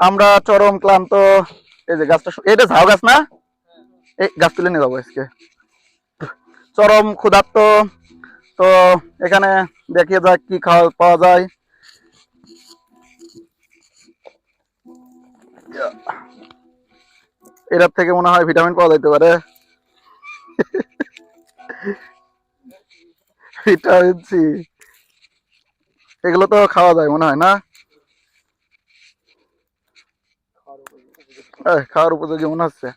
আমরা চরম ক্লান্ত। এই যে গাছটা, এটা ঝাউ গাছ না? এই গাছ তুলে নিয়ে যাবো আজকে। চরম ক্ষুধার্ত। তো এখানে দেখিয়ে যাক কি খাওয়া পাওয়া যায়। এটার থেকে মনে হয় ভিটামিন পাওয়া যাইতে পারে। ভিটামিন সি, এগুলো তো খাওয়া যায় মনে হয় না? খাওয়ার উপযোগী মনে হচ্ছে।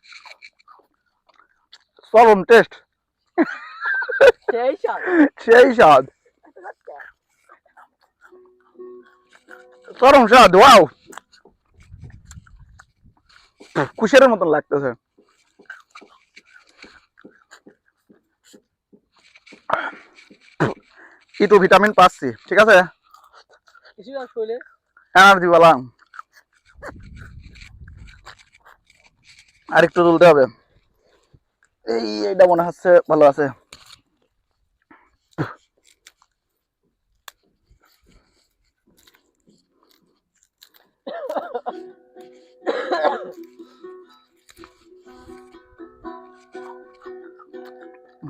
চরম টেস্ট, সেই স্বাদ, চরম স্বাদ। ওয়াও, কুশের মতন লাগতেছে। একটু ভিটামিন পাচ্ছি, ঠিক আছে, এনার্জি পেলাম। আর একটু তুলতে হবে। এইটা মনে হচ্ছে ভালো আছে।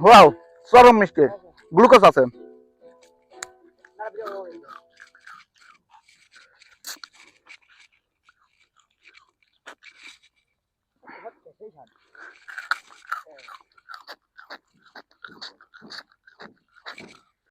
ওয়াও, চরম মিষ্টি, গ্লুকোজ আছে।